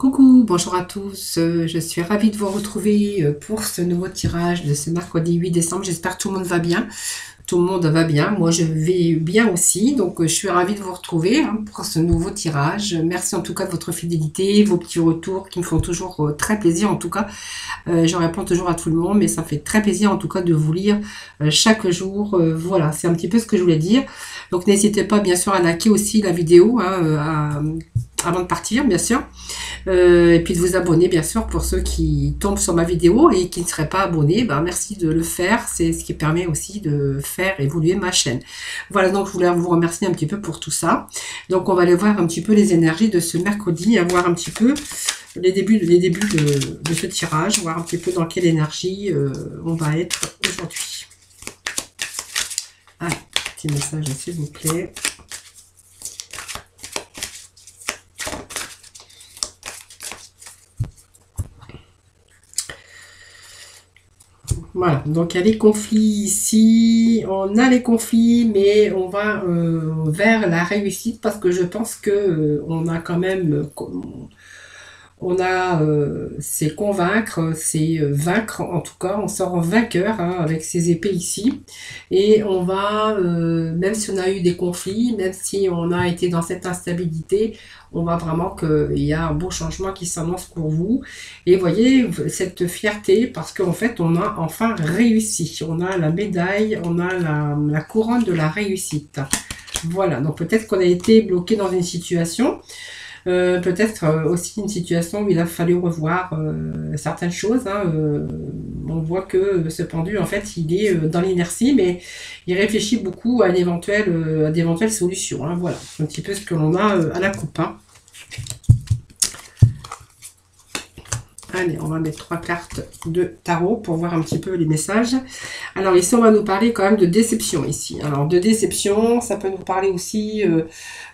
Coucou, bonjour à tous, je suis ravie de vous retrouver pour ce nouveau tirage de ce mercredi 8 décembre. J'espère que tout le monde va bien. Tout le monde va bien, moi je vais bien aussi, donc je suis ravie de vous retrouver pour ce nouveau tirage. Merci en tout cas de votre fidélité, vos petits retours qui me font toujours très plaisir. En tout cas, je réponds toujours à tout le monde, mais ça fait très plaisir en tout cas de vous lire chaque jour. Voilà, c'est un petit peu ce que je voulais dire. Donc n'hésitez pas bien sûr à liker aussi la vidéo avant de partir, bien sûr. Et puis de vous abonner, bien sûr, pour ceux qui tombent sur ma vidéo et qui ne seraient pas abonnés. Ben, merci de le faire. C'est ce qui permet aussi de faire évoluer ma chaîne. Voilà, donc je voulais vous remercier un petit peu pour tout ça. Donc, on va aller voir un petit peu les énergies de ce mercredi, à voir un petit peu les débuts de ce tirage, voir un petit peu dans quelle énergie on va être aujourd'hui. Allez, petit message, s'il vous plaît. Voilà, donc il y a les conflits ici, on a les conflits, mais on va vers la réussite parce que je pense que on a quand même, c'est convaincre, c'est vaincre, en tout cas, on sort en vainqueur avec ces épées ici, et on va, même si on a eu des conflits, même si on a été dans cette instabilité, on voit vraiment qu'il y a un beau changement qui s'annonce pour vous. Et voyez, cette fierté, parce qu'en fait, on a enfin réussi. On a la médaille, on a la couronne de la réussite. Voilà, donc peut-être qu'on a été bloqué dans une situation, peut-être aussi une situation où il a fallu revoir certaines choses. On voit que ce pendu, en fait, il est dans l'inertie, mais il réfléchit beaucoup à d'éventuelles solutions. Voilà, c'est un petit peu ce que l'on a à la coupe. Allez, on va mettre 3 cartes de tarot pour voir un petit peu les messages. Alors ici, on va nous parler quand même de déception ici. Alors de déception, ça peut nous parler aussi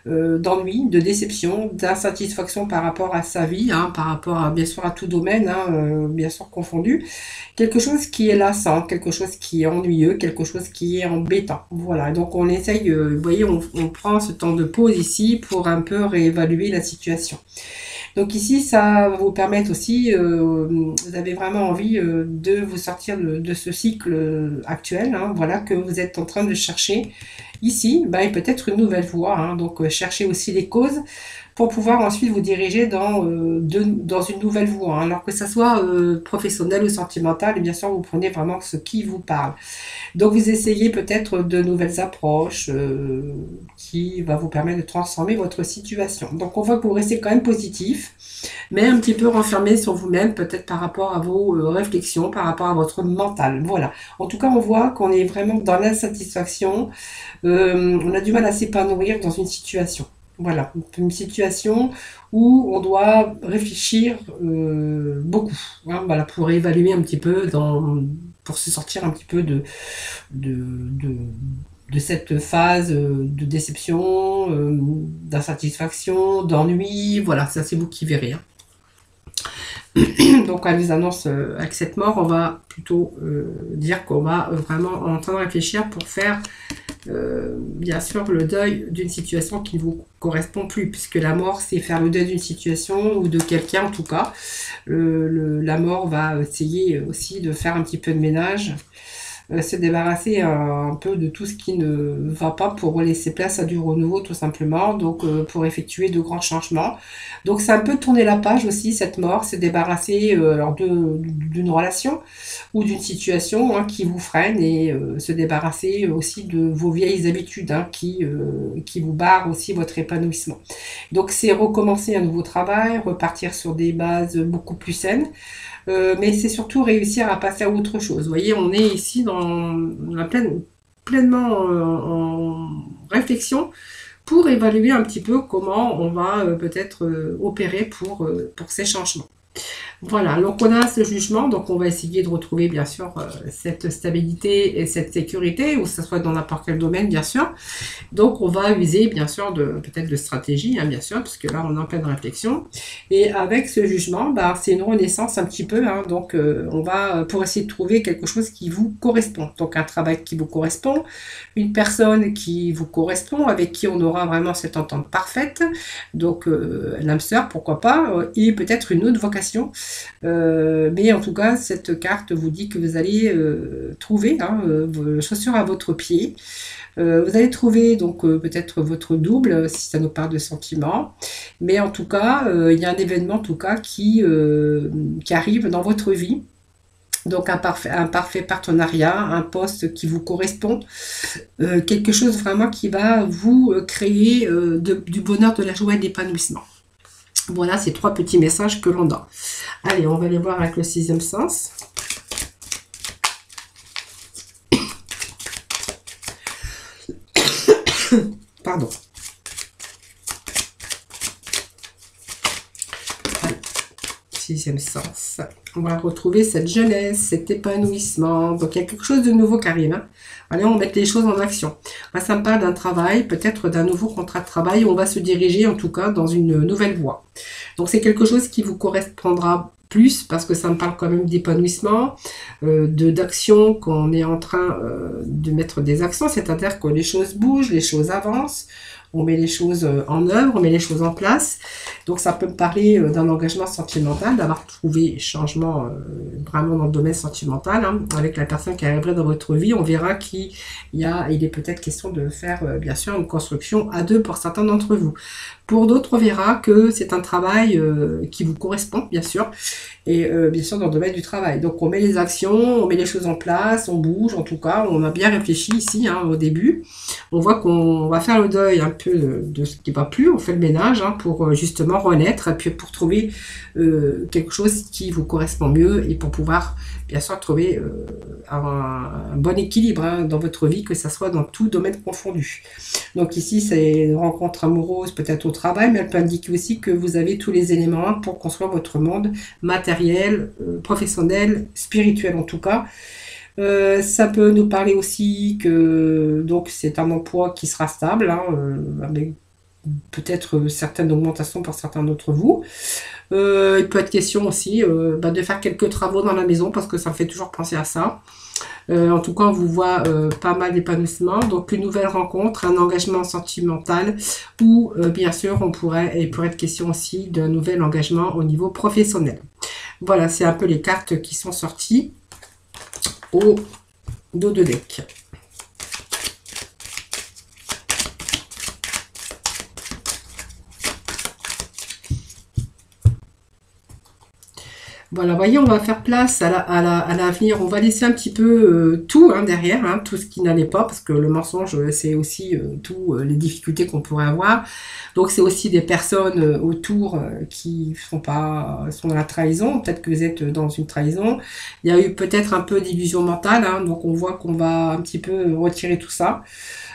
d'ennui, de déception, d'insatisfaction par rapport à sa vie, par rapport à, bien sûr, à tout domaine, bien sûr confondu. Quelque chose qui est lassant, quelque chose qui est ennuyeux, quelque chose qui est embêtant. Voilà, donc on essaye, vous voyez, on prend ce temps de pause ici pour un peu réévaluer la situation. Donc ici, ça va vous permettre aussi, vous avez vraiment envie de vous sortir de ce cycle actuel, voilà, que vous êtes en train de chercher ici, et peut-être une nouvelle voie, donc cherchez aussi les causes pour pouvoir ensuite vous diriger dans une nouvelle voie, alors que ça soit professionnel ou sentimental, et bien sûr vous prenez vraiment ce qui vous parle. Donc vous essayez peut-être de nouvelles approches qui va vous permettre de transformer votre situation. Donc on voit que vous restez quand même positif, mais un petit peu renfermé sur vous-même, peut-être par rapport à vos réflexions, par rapport à votre mental. Voilà. En tout cas, on voit qu'on est vraiment dans l'insatisfaction. On a du mal à s'épanouir dans une situation. Voilà, une situation où on doit réfléchir beaucoup, voilà, pour évaluer un petit peu, pour se sortir un petit peu de cette phase de déception, d'insatisfaction, d'ennui. Voilà, ça c'est vous qui verrez. Donc elle nous annonce avec cette mort, on va plutôt dire qu'on va vraiment en train de réfléchir pour faire bien sûr le deuil d'une situation qui ne vous correspond plus, puisque la mort c'est faire le deuil d'une situation ou de quelqu'un. En tout cas la mort va essayer aussi de faire un petit peu de ménage, se débarrasser un peu de tout ce qui ne va pas pour laisser place à du renouveau, tout simplement, donc pour effectuer de grands changements. Donc c'est un peu tourner la page aussi, cette mort, se débarrasser d'une relation ou d'une situation qui vous freine, et se débarrasser aussi de vos vieilles habitudes qui vous barrent aussi votre épanouissement. Donc c'est recommencer un nouveau travail, repartir sur des bases beaucoup plus saines. Mais c'est surtout réussir à passer à autre chose. Vous voyez, on est ici pleinement en réflexion pour évaluer un petit peu comment on va peut-être opérer pour ces changements. Voilà, donc on a ce jugement, donc on va essayer de retrouver bien sûr cette stabilité et cette sécurité, ou que ce soit dans n'importe quel domaine bien sûr. Donc on va user bien sûr peut-être de stratégie, hein, bien sûr, parce que là on est en pleine réflexion. Et avec ce jugement, bah, c'est une renaissance un petit peu, hein, donc on va pour essayer de trouver quelque chose qui vous correspond. Donc un travail qui vous correspond, une personne qui vous correspond, avec qui on aura vraiment cette entente parfaite, donc l'âme sœur, pourquoi pas, et peut-être une autre vocation. Mais en tout cas, cette carte vous dit que vous allez trouver hein, vos chaussures à votre pied. Vous allez trouver donc peut-être votre double si ça nous parle de sentiments. Mais en tout cas, il y a un événement en tout cas qui arrive dans votre vie. Donc un parfait partenariat, un poste qui vous correspond, quelque chose vraiment qui va vous créer du bonheur, de la joie et de l'épanouissement. Voilà ces 3 petits messages que l'on a. Allez, on va les voir avec le 6e sens. Pardon. Allez, 6e sens. On va retrouver cette jeunesse, cet épanouissement. Donc, il y a quelque chose de nouveau qui arrive. Hein. Allez, on va mettre les choses en action. Là, ça me parle d'un travail, peut-être d'un nouveau contrat de travail. Où on va se diriger, en tout cas, dans une nouvelle voie. Donc, c'est quelque chose qui vous correspondra plus, parce que ça me parle quand même d'épanouissement, d'action, qu'on est en train de mettre des actions. C'est-à-dire que les choses bougent, les choses avancent. On met les choses en œuvre, on met les choses en place. Donc ça peut me parler d'un engagement sentimental, d'avoir trouvé changement vraiment dans le domaine sentimental, hein, avec la personne qui arriverait dans votre vie. On verra qu'il est peut-être question de faire bien sûr une construction à 2 pour certains d'entre vous. Pour d'autres, on verra que c'est un travail qui vous correspond, bien sûr, et bien sûr dans le domaine du travail. Donc on met les actions, on met les choses en place, on bouge, en tout cas, on a bien réfléchi ici hein, au début. On voit qu'on va faire le deuil un peu de ce qui ne va plus, on fait le ménage hein, pour justement renaître, et puis pour trouver quelque chose qui vous correspond mieux, et pour pouvoir bien sûr trouver un bon équilibre hein, dans votre vie, que ça soit dans tout domaine confondu. Donc ici, c'est une rencontre amoureuse, peut-être au travail, mais elle peut indiquer aussi que vous avez tous les éléments pour construire votre monde matériel, professionnel, spirituel en tout cas. Ça peut nous parler aussi que donc c'est un emploi qui sera stable, hein, avec peut-être certaines augmentations pour certains d'entre vous. Il peut être question aussi de faire quelques travaux dans la maison, parce que ça me fait toujours penser à ça. En tout cas, on vous voit pas mal d'épanouissement. Donc, une nouvelle rencontre, un engagement sentimental, ou bien sûr, il pourrait être question aussi d'un nouvel engagement au niveau professionnel. Voilà, c'est un peu les cartes qui sont sorties au dos de deck. Voilà, vous voyez, on va faire place à l'avenir. On va laisser un petit peu tout hein, derrière, hein, tout ce qui n'allait pas, parce que le mensonge, c'est aussi tout les difficultés qu'on pourrait avoir. Donc, c'est aussi des personnes autour qui sont dans la trahison. Peut-être que vous êtes dans une trahison. Il y a eu peut-être un peu d'illusion mentale, hein, donc on voit qu'on va un petit peu retirer tout ça.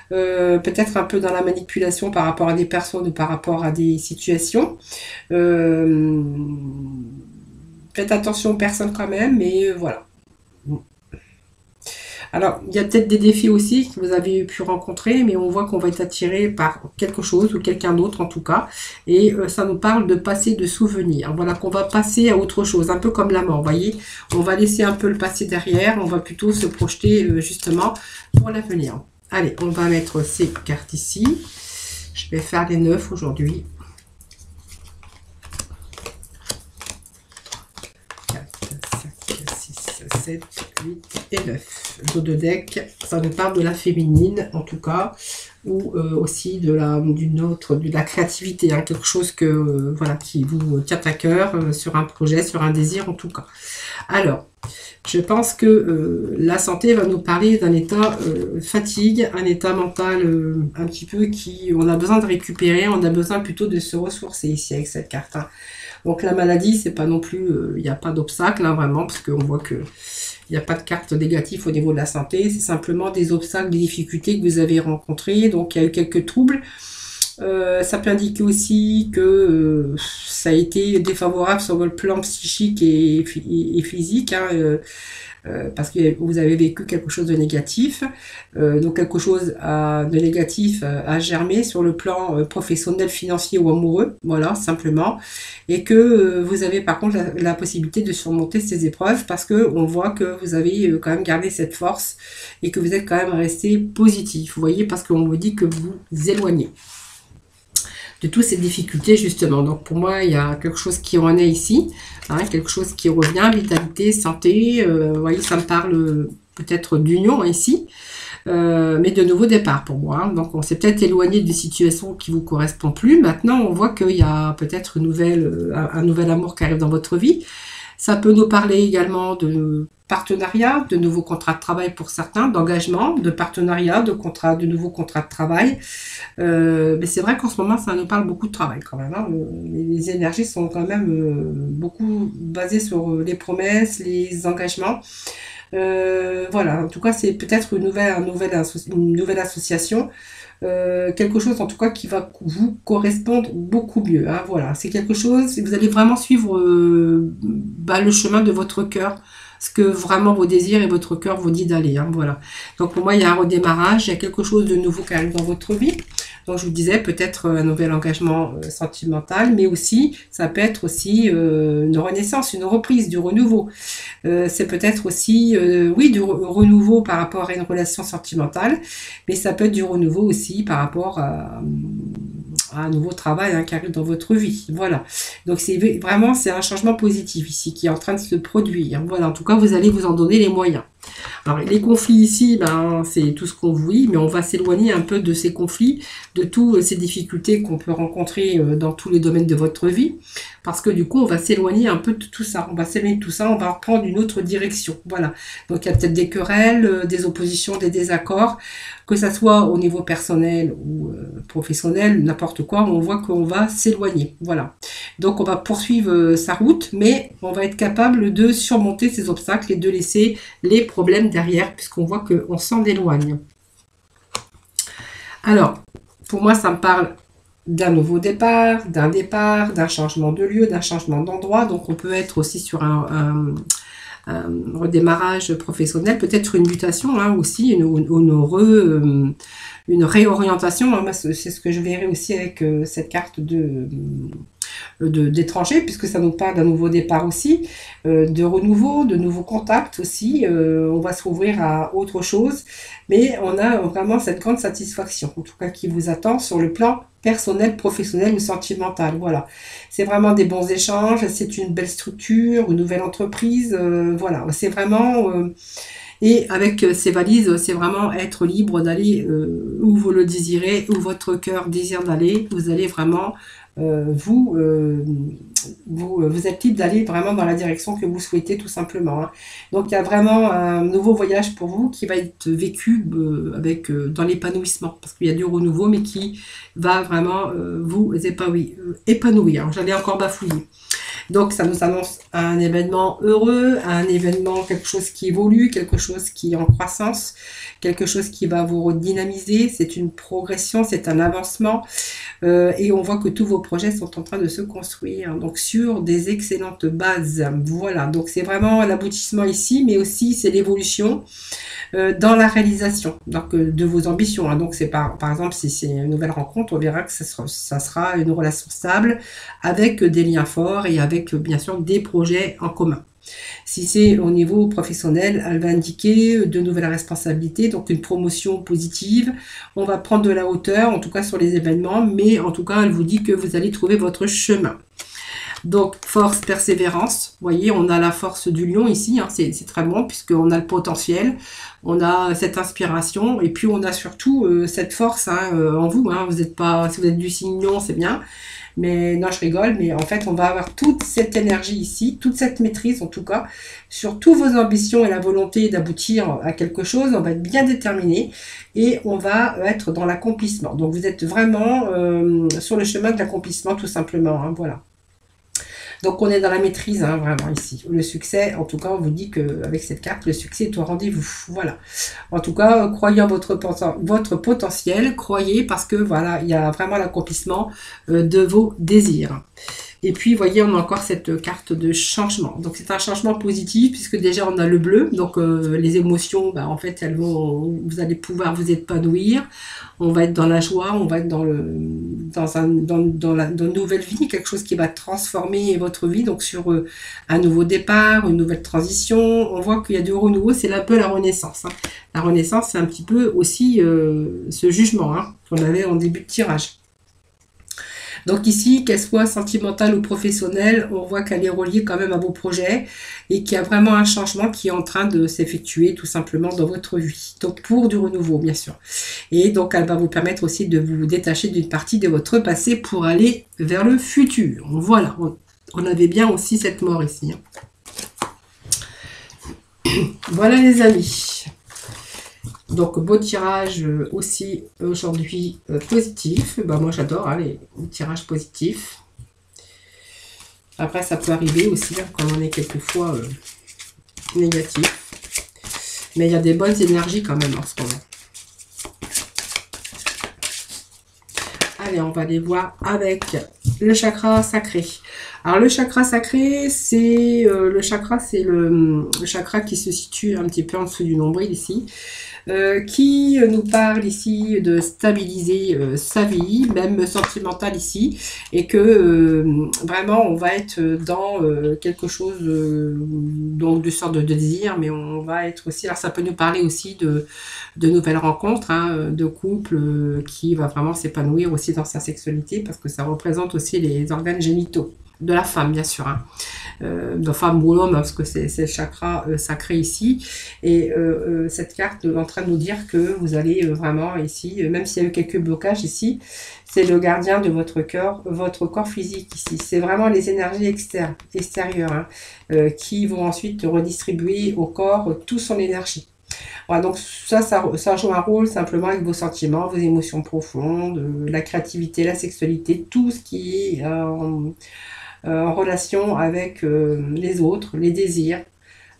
Peut-être un peu dans la manipulation par rapport à des personnes ou par rapport à des situations. Faites attention aux personnes quand même, mais voilà. Alors, il y a peut-être des défis aussi que vous avez pu rencontrer, mais on voit qu'on va être attiré par quelque chose ou quelqu'un d'autre en tout cas. Et ça nous parle de passé, de souvenirs. Voilà, qu'on va passer à autre chose, un peu comme la mort, vous voyez. On va laisser un peu le passé derrière, on va plutôt se projeter justement pour l'avenir. Allez, on va mettre ces cartes ici. Je vais faire les 9 aujourd'hui. 7, 8 et 9. Dos de deck, ça nous parle de la féminine en tout cas, ou aussi de la créativité, hein, quelque chose que voilà qui vous tient à cœur sur un projet, sur un désir en tout cas. Alors, je pense que la santé va nous parler d'un état fatigue, un état mental un petit peu on a besoin de récupérer, on a besoin plutôt de se ressourcer ici avec cette carte. Hein. Donc la maladie, c'est pas non plus, il n'y a pas d'obstacle hein, vraiment, parce qu'on voit que il n'y a pas de carte négative au niveau de la santé, c'est simplement des obstacles, des difficultés que vous avez rencontrées, donc il y a eu quelques troubles. Ça peut indiquer aussi que ça a été défavorable sur le plan psychique et physique, hein, parce que vous avez vécu quelque chose de négatif. Donc quelque chose de négatif a germé sur le plan professionnel, financier ou amoureux, voilà, simplement. Et que vous avez par contre la possibilité de surmonter ces épreuves parce que on voit que vous avez quand même gardé cette force et que vous êtes quand même resté positif, vous voyez, parce qu'on vous dit que vous vous éloignez de toutes ces difficultés justement. Donc pour moi, il y a quelque chose qui en est ici, hein, quelque chose qui revient, vitalité, santé, vous voyez, ça me parle peut-être d'union ici, mais de nouveau départ pour moi. Hein. Donc on s'est peut-être éloigné de situations qui ne vous correspondent plus. Maintenant, on voit qu'il y a peut-être un nouvel amour qui arrive dans votre vie. Ça peut nous parler également de partenariat, de nouveaux contrats de travail pour certains, d'engagement, de partenariat, de nouveaux contrats de travail. Mais c'est vrai qu'en ce moment, ça nous parle beaucoup de travail quand même. Hein. Les énergies sont quand même beaucoup basées sur les promesses, les engagements. Voilà, en tout cas, c'est peut-être une nouvelle association. Quelque chose en tout cas qui va vous correspondre beaucoup mieux. Hein, voilà, c'est quelque chose, vous allez vraiment suivre le chemin de votre cœur, ce que vraiment vos désirs et votre cœur vous dit d'aller. Hein, voilà. Donc pour moi, il y a un redémarrage, il y a quelque chose de nouveau qui arrive dans votre vie. Donc je vous disais peut-être un nouvel engagement sentimental, mais aussi ça peut être aussi une renaissance, une reprise, du renouveau. C'est peut-être aussi oui du renouveau par rapport à une relation sentimentale, mais ça peut être du renouveau aussi par rapport à un nouveau travail hein, qui arrive dans votre vie. Voilà. Donc c'est vraiment c'est un changement positif ici qui est en train de se produire. Voilà. En tout cas, vous allez vous en donner les moyens. Alors les conflits ici, ben, c'est tout ce qu'on vous dit, mais on va s'éloigner un peu de ces conflits, de toutes ces difficultés qu'on peut rencontrer dans tous les domaines de votre vie, parce que du coup on va s'éloigner un peu de tout ça, on va s'éloigner de tout ça, on va reprendre une autre direction, voilà. Donc il y a peut-être des querelles, des oppositions, des désaccords, que ça soit au niveau personnel ou professionnel, n'importe quoi, on voit qu'on va s'éloigner, voilà. Donc on va poursuivre sa route, mais on va être capable de surmonter ces obstacles et de laisser les problèmes derrière, puisqu'on voit qu'on s'en éloigne. Alors, pour moi, ça me parle d'un nouveau départ, d'un changement de lieu, d'un changement d'endroit. Donc on peut être aussi sur un redémarrage professionnel, peut-être une mutation hein, aussi, une réorientation. Hein, c'est ce que je verrai aussi avec cette carte d'étrangers, puisque ça nous parle d'un nouveau départ aussi, de renouveau, de nouveaux contacts aussi. On va s'ouvrir à autre chose, mais on a vraiment cette grande satisfaction, en tout cas qui vous attend sur le plan personnel, professionnel ou sentimental. Voilà, c'est vraiment des bons échanges, c'est une belle structure, une nouvelle entreprise. Voilà, c'est vraiment... et avec ces valises, c'est vraiment être libre d'aller où vous le désirez, où votre cœur désire d'aller. Vous allez vraiment, vous êtes libre d'aller vraiment dans la direction que vous souhaitez tout simplement. Hein. Donc il y a vraiment un nouveau voyage pour vous qui va être vécu dans l'épanouissement. Parce qu'il y a du renouveau, mais qui va vraiment vous épanouir. J'allais encore bafouiller. Donc ça nous annonce un événement heureux, un événement, quelque chose qui évolue, quelque chose qui est en croissance, quelque chose qui va vous redynamiser. C'est une progression, c'est un avancement. Et on voit que tous vos projets sont en train de se construire, donc sur des excellentes bases. Voilà, donc c'est vraiment l'aboutissement ici, mais aussi c'est l'évolution dans la réalisation donc, de vos ambitions. Hein. Donc c'est par exemple, si c'est une nouvelle rencontre, on verra que ça sera une relation stable avec des liens forts et avec bien sûr des projets en commun. Si c'est au niveau professionnel, elle va indiquer de nouvelles responsabilités, donc une promotion positive. On va prendre de la hauteur, en tout cas sur les événements, mais en tout cas, elle vous dit que vous allez trouver votre chemin. Donc, force, persévérance. Vous voyez, on a la force du lion ici, hein, c'est très bon, puisqu'on a le potentiel, on a cette inspiration, et puis on a surtout cette force hein, en vous. Hein, vous êtes pas, si vous êtes du signe lion, c'est bien. Mais non, je rigole, mais en fait, on va avoir toute cette énergie ici, toute cette maîtrise en tout cas, sur toutes vos ambitions et la volonté d'aboutir à quelque chose. On va être bien déterminé et on va être dans l'accomplissement. Donc, vous êtes vraiment sur le chemin de l'accomplissement tout simplement. Hein, voilà. Donc on est dans la maîtrise, hein, vraiment ici. Le succès, en tout cas, on vous dit qu'avec cette carte, le succès est au rendez-vous. Voilà. En tout cas, croyez en votre potentiel, croyez parce que voilà, il y a vraiment l'accomplissement de vos désirs. Et puis, vous voyez, on a encore cette carte de changement. Donc, c'est un changement positif, puisque déjà, on a le bleu. Donc, les émotions, bah, en fait, vous allez pouvoir vous épanouir. On va être dans la joie, on va être dans une nouvelle vie, quelque chose qui va transformer votre vie. Donc, sur un nouveau départ, une nouvelle transition. On voit qu'il y a du renouveau, c'est un peu la renaissance. Hein. La renaissance, c'est un petit peu aussi ce jugement qu'on avait en début de tirage. Donc ici, qu'elle soit sentimentale ou professionnelle, on voit qu'elle est reliée quand même à vos projets et qu'il y a vraiment un changement qui est en train de s'effectuer tout simplement dans votre vie. Donc pour du renouveau, bien sûr. Et donc elle va vous permettre aussi de vous détacher d'une partie de votre passé pour aller vers le futur. Voilà, on avait bien aussi cette mort ici. Voilà les amis. Donc, beau tirage aussi aujourd'hui positif. Bah, moi, j'adore les tirages positifs. Après, ça peut arriver aussi quand on est quelquefois négatif. Mais il y a des bonnes énergies quand même en ce moment. Allez, on va aller voir avec le chakra sacré. Alors, le chakra sacré, c'est le chakra qui se situe un petit peu en dessous du nombril ici. Qui nous parle ici de stabiliser sa vie, même sentimentale ici, et que vraiment on va être dans quelque chose donc de sorte de désir, mais on va être aussi, alors ça peut nous parler aussi de nouvelles rencontres, de couples qui va vraiment s'épanouir aussi dans sa sexualité, parce que ça représente aussi les organes génitaux de la femme, bien sûr, de femme ou l'homme, parce que c'est le chakra sacré ici. Et cette carte est en train de nous dire que vous allez vraiment ici, même s'il y a eu quelques blocages ici, c'est le gardien de votre corps physique ici. C'est vraiment les énergies extérieures qui vont ensuite redistribuer au corps toute son énergie. Voilà, donc ça joue un rôle simplement avec vos sentiments, vos émotions profondes, la créativité, la sexualité, tout ce qui est en relation avec les autres, les désirs,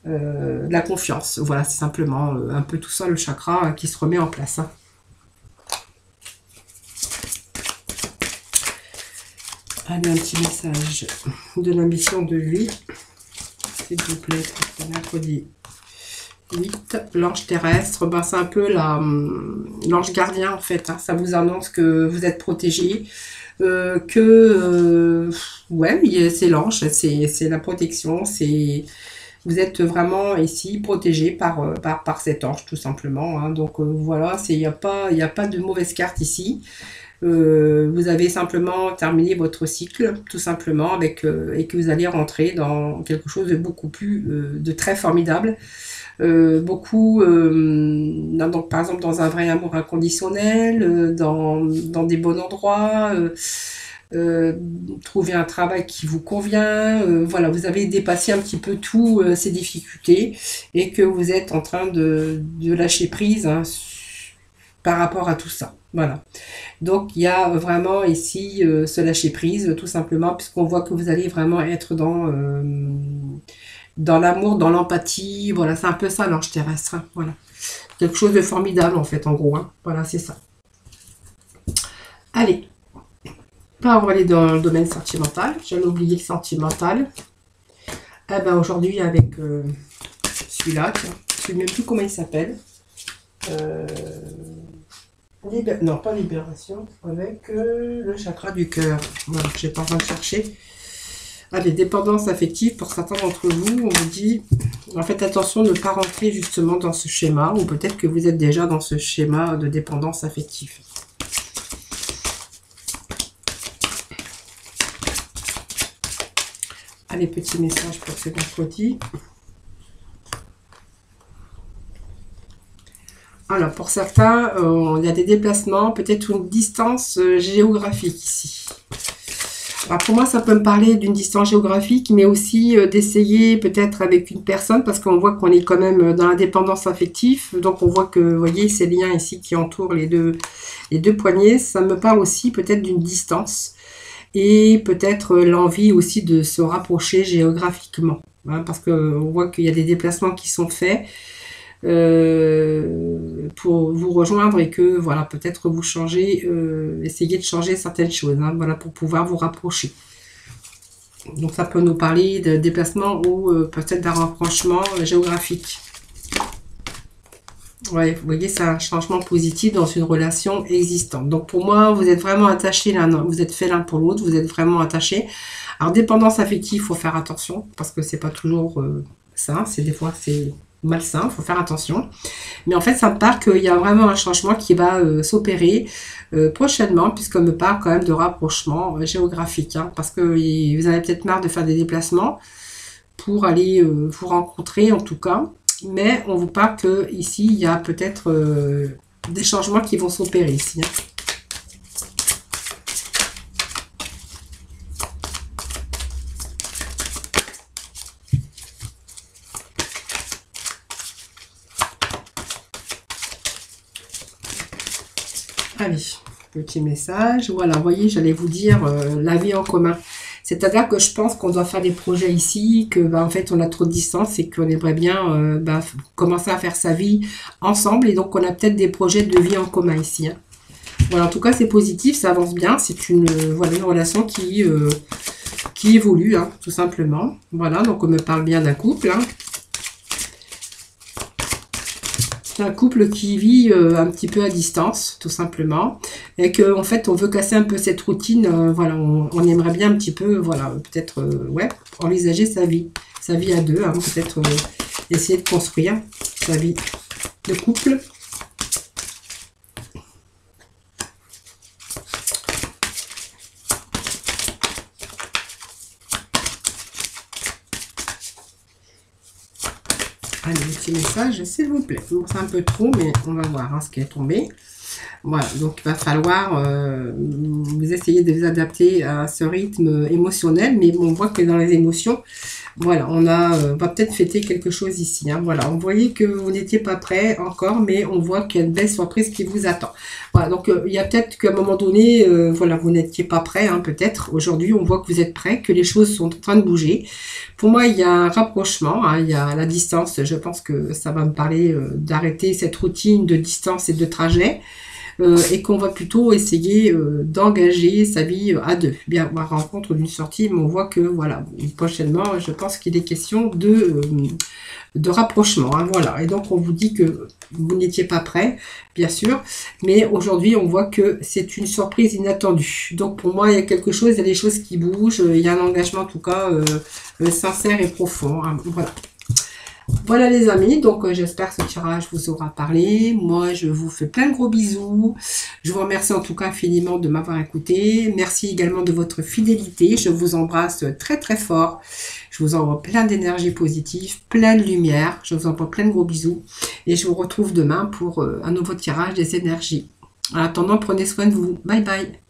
la confiance. Voilà, c'est simplement un peu tout ça le chakra qui se remet en place. Allez, un petit message de la mission de vie, s'il vous plaît, pour mercredi 8, l'ange terrestre, ben, c'est un peu l'ange gardien en fait, ça vous annonce que vous êtes protégé, ouais, c'est l'ange, c'est la protection, vous êtes vraiment ici protégé par cet ange tout simplement, donc voilà, il n'y a pas de mauvaise carte ici. Vous avez simplement terminé votre cycle tout simplement et que vous allez rentrer dans quelque chose de beaucoup plus de très formidable. Donc par exemple dans un vrai amour inconditionnel, dans des bons endroits, trouver un travail qui vous convient, voilà, vous avez dépassé un petit peu tous ces difficultés et que vous êtes en train de lâcher prise par rapport à tout ça. Voilà. Donc il y a vraiment ici ce lâcher prise tout simplement puisqu'on voit que vous allez vraiment être dans l'amour, dans l'empathie, voilà, c'est un peu ça l'ange terrestre, voilà. Quelque chose de formidable en fait, en gros, voilà, c'est ça. Allez, on va aller dans le domaine sentimental, j'allais oublier le sentimental. Eh ben aujourd'hui avec celui-là, tiens, je ne sais même plus comment il s'appelle. Non, pas libération, avec le chakra du cœur. Voilà, je n'ai pas besoin de chercher. Allez, dépendance affective, pour certains d'entre vous, on vous dit, faites attention de ne pas rentrer justement dans ce schéma, ou peut-être que vous êtes déjà dans ce schéma de dépendance affective. Allez, petit message pour ce mercredi. Alors, pour certains, il y a des déplacements, peut-être une distance géographique ici. Alors pour moi, ça peut me parler d'une distance géographique, mais aussi d'essayer peut-être avec une personne, parce qu'on voit qu'on est quand même dans la dépendance affective. Donc on voit que, vous voyez, ces liens ici qui entourent les deux poignées, ça me parle aussi peut-être d'une distance. et peut-être l'envie aussi de se rapprocher géographiquement. Hein, parce qu'on voit qu'il y a des déplacements qui sont faits pour vous rejoindre et que voilà, peut-être vous changez, essayez de changer certaines choses, hein, voilà, pour pouvoir vous rapprocher. Donc ça peut nous parler de déplacement ou peut-être d'un rapprochement géographique. Ouais, vous voyez, c'est un changement positif dans une relation existante. Donc pour moi, vous êtes vraiment attachés l'un, vous êtes fait l'un pour l'autre, vous êtes vraiment attachés. Alors dépendance affective, il faut faire attention parce que c'est pas toujours ça, c'est des fois c'est malsain, il faut faire attention. Mais en fait, ça me parle qu'il y a vraiment un changement qui va s'opérer prochainement, puisqu'on me parle quand même de rapprochement géographique, hein, parce que vous avez peut-être marre de faire des déplacements pour aller vous rencontrer en tout cas. Mais on vous parle que ici il y a peut-être des changements qui vont s'opérer ici. Hein. Allez, petit message. Voilà, vous voyez, j'allais vous dire la vie en commun. C'est-à-dire que je pense qu'on doit faire des projets ici, que en fait on a trop de distance et qu'on aimerait bien commencer à faire sa vie ensemble. Et donc on a peut-être des projets de vie en commun ici. Hein. Voilà, en tout cas c'est positif, ça avance bien. C'est une relation qui évolue, hein, tout simplement. Voilà, donc on me parle bien d'un couple. Hein. C'est un couple qui vit un petit peu à distance, tout simplement, et qu'en en fait, on veut casser un peu cette routine. Voilà, on aimerait bien un petit peu, voilà, peut-être, ouais, envisager sa vie à deux, hein, peut-être essayer de construire sa vie de couple. Allez, le petit message, s'il vous plaît. Bon, c'est un peu trop, mais on va voir hein, ce qui est tombé. Voilà, donc il va falloir vous essayer de vous adapter à ce rythme émotionnel, mais bon, on voit que dans les émotions, voilà, on va peut-être fêter quelque chose ici. Hein, voilà, on voyait que vous n'étiez pas prêt encore, mais on voit qu'il y a une belle surprise qui vous attend. Voilà, donc il y a peut-être qu'à un moment donné, voilà, vous n'étiez pas prêt, hein, peut-être. Aujourd'hui, on voit que vous êtes prêt, que les choses sont en train de bouger. Pour moi, il y a un rapprochement, hein, il y a la distance. Je pense que ça va me parler d'arrêter cette routine de distance et de trajet. Et qu'on va plutôt essayer d'engager sa vie à deux. Bien, on va rencontre d'une sortie, mais on voit que, voilà, prochainement, je pense qu'il est question de rapprochement. Hein, voilà, et donc on vous dit que vous n'étiez pas prêt, bien sûr, mais aujourd'hui, on voit que c'est une surprise inattendue. Donc pour moi, il y a quelque chose, il y a des choses qui bougent, il y a un engagement, en tout cas, sincère et profond. Hein, voilà. Voilà les amis, donc j'espère que ce tirage vous aura parlé. Moi, je vous fais plein de gros bisous. Je vous remercie en tout cas infiniment de m'avoir écouté. Merci également de votre fidélité. Je vous embrasse très très fort. Je vous envoie plein d'énergie positive, plein de lumière. Je vous envoie plein de gros bisous. Et je vous retrouve demain pour un nouveau tirage des énergies. En attendant, prenez soin de vous. Bye bye.